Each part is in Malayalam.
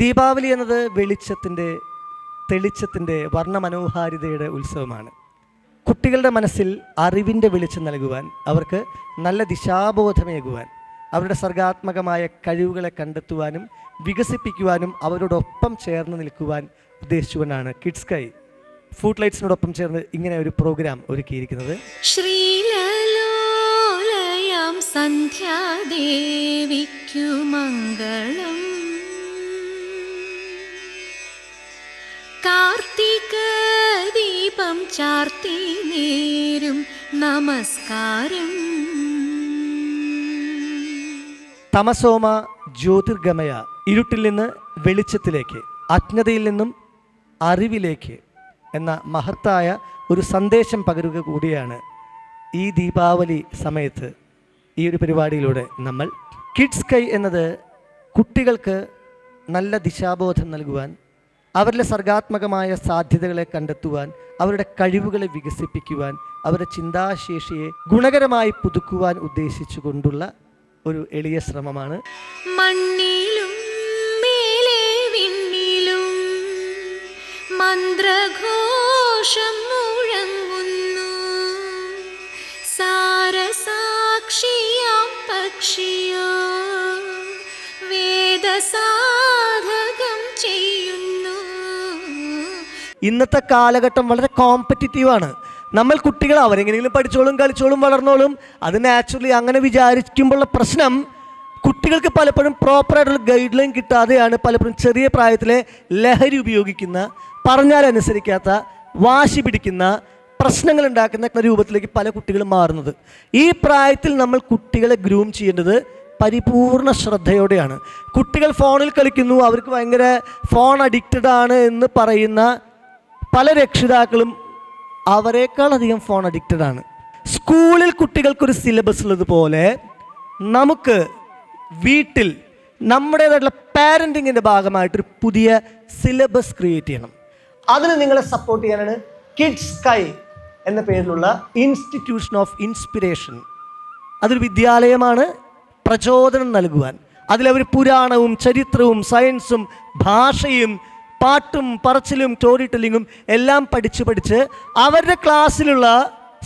ദീപാവലി എന്നത് തെളിച്ചത്തിൻ്റെ വർണ്ണമനോഹാരിതയുടെ ഉത്സവമാണ്. കുട്ടികളുടെ മനസ്സിൽ അറിവിൻ്റെ വെളിച്ചം നൽകുവാൻ, അവർക്ക് നല്ല ദിശാബോധമേകുവാൻ, അവരുടെ സർഗാത്മകമായ കഴിവുകളെ കണ്ടെത്തുവാനും വികസിപ്പിക്കുവാനും അവരോടൊപ്പം ചേർന്ന് നിൽക്കുവാൻ ഉദ്ദേശിച്ചുകൊണ്ടാണ് കിഡ്സ് സ്കൈ ഫുഡ് ലൈറ്റ്സിനോടൊപ്പം ചേർന്ന് ഇങ്ങനെ ഒരു പ്രോഗ്രാം ഒരുക്കിയിരിക്കുന്നത്. ശ്രീലലോലയം സന്ധ്യാദേവിക്കു മംഗളം, കാർത്തിക ദീപം ചാർത്തി നേരും നമസ്കാരം. തമസോമ ജ്യോതിർഗമയ, ഇരുട്ടിൽ നിന്ന് വെളിച്ചത്തിലേക്ക്, അജ്ഞതയിൽ നിന്നും അറിവിലേക്ക് എന്ന മഹത്തായ ഒരു സന്ദേശം പകരുക കൂടിയാണ് ഈ ദീപാവലി സമയത്ത് ഈ ഒരു പരിപാടിയിലൂടെ നമ്മൾ. കിഡ്സ് സ്കൈ എന്നത് കുട്ടികൾക്ക് നല്ല ദിശാബോധം നൽകുവാൻ, അവരിലെ സർഗാത്മകമായ സാധ്യതകളെ കണ്ടെത്തുവാൻ, അവരുടെ കഴിവുകളെ വികസിപ്പിക്കുവാൻ, അവരുടെ ചിന്താശേഷിയെ ഗുണകരമായി പുതുക്കുവാൻ ഉദ്ദേശിച്ചുകൊണ്ടുള്ള ഒരു എളിയ ശ്രമമാണ്. മണ്ണിലും മേലെ വിണ്ണിലും മന്ത്രഘോഷം മുഴങ്ങുന്നു, സാരസാക്ഷിയാം പക്ഷിയോ വേദസാധകം ചെയ്യുന്നു. ഇന്നത്തെ കാലഘട്ടം വളരെ കോമ്പറ്റിറ്റീവാണ്. നമ്മൾ കുട്ടികൾ അവരെങ്ങനെയെങ്കിലും പഠിച്ചോളും, കളിച്ചോളും, വളർന്നോളും, അത് നാച്ചുറലി അങ്ങനെ വിചാരിക്കുമ്പോഴുള്ള പ്രശ്നം, കുട്ടികൾക്ക് പലപ്പോഴും പ്രോപ്പറായിട്ടുള്ള ഗൈഡ് ലൈൻ കിട്ടാതെയാണ് പലപ്പോഴും ചെറിയ പ്രായത്തിലെ ലഹരി ഉപയോഗിക്കുന്ന, പറഞ്ഞാലനുസരിക്കാത്ത, വാശി പിടിക്കുന്ന, പ്രശ്നങ്ങൾ ഉണ്ടാക്കുന്ന രൂപത്തിലേക്ക് പല കുട്ടികളും മാറുന്നത്. ഈ പ്രായത്തിൽ നമ്മൾ കുട്ടികളെ ഗ്രൂം ചെയ്യേണ്ടത് പരിപൂർണ ശ്രദ്ധയോടെയാണ്. കുട്ടികൾ ഫോണിൽ കളിക്കുന്നു, അവർക്ക് ഭയങ്കര ഫോൺ അഡിക്റ്റഡ് ആണ് എന്ന് പറയുന്ന പല രക്ഷിതാക്കളും അവരെക്കാളധികം ഫോൺ അഡിക്റ്റഡ് ആണ്. സ്കൂളിൽ കുട്ടികൾക്കൊരു സിലബസ് ഉള്ളതുപോലെ നമുക്ക് വീട്ടിൽ നമ്മുടേതായിട്ടുള്ള പാരൻറ്റിങ്ങിൻ്റെ ഭാഗമായിട്ടൊരു പുതിയ സിലബസ് ക്രിയേറ്റ് ചെയ്യണം. അതിന് നിങ്ങളെ സപ്പോർട്ട് ചെയ്യാനാണ് കിഡ്സ് സ്കൈ എന്ന പേരിലുള്ള ഇൻസ്റ്റിറ്റ്യൂഷൻ ഓഫ് ഇൻസ്പിറേഷൻ. അതൊരു വിദ്യാലയമാണ്, പ്രചോദനം നൽകുവാൻ. അതിലവർ പുരാണവും ചരിത്രവും സയൻസും ഭാഷയും പാട്ടും പറച്ചിലും സ്റ്റോറി ടെല്ലിങ്ങും എല്ലാം പഠിച്ച് അവരുടെ ക്ലാസ്സിലുള്ള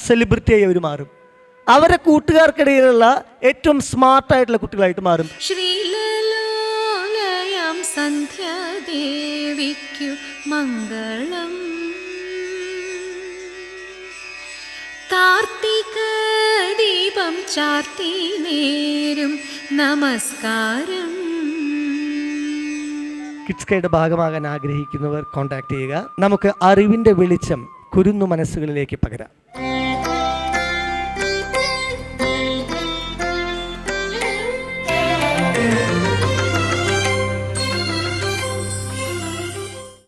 സെലിബ്രിറ്റിയായി അവർ മാറും. അവരുടെ കൂട്ടുകാർക്കിടയിലുള്ള ഏറ്റവും സ്മാർട്ടായിട്ടുള്ള കുട്ടികളായിട്ട് മാറും. ശ്രീലലോലയം സന്ധ്യാദേവിക്കു മംഗളം, കാർത്തിക ദീപം ചാർത്തി നേരും നമസ്കാരം. കിഡ്സ് സ്കൈയുടെ ഭാഗമാകാൻ ആഗ്രഹിക്കുന്നവർ കോൺടാക്ട് ചെയ്യുക. നമുക്ക് അറിവിൻ്റെ വെളിച്ചം കുരുന്നു മനസ്സുകളിലേക്ക് പകരാം.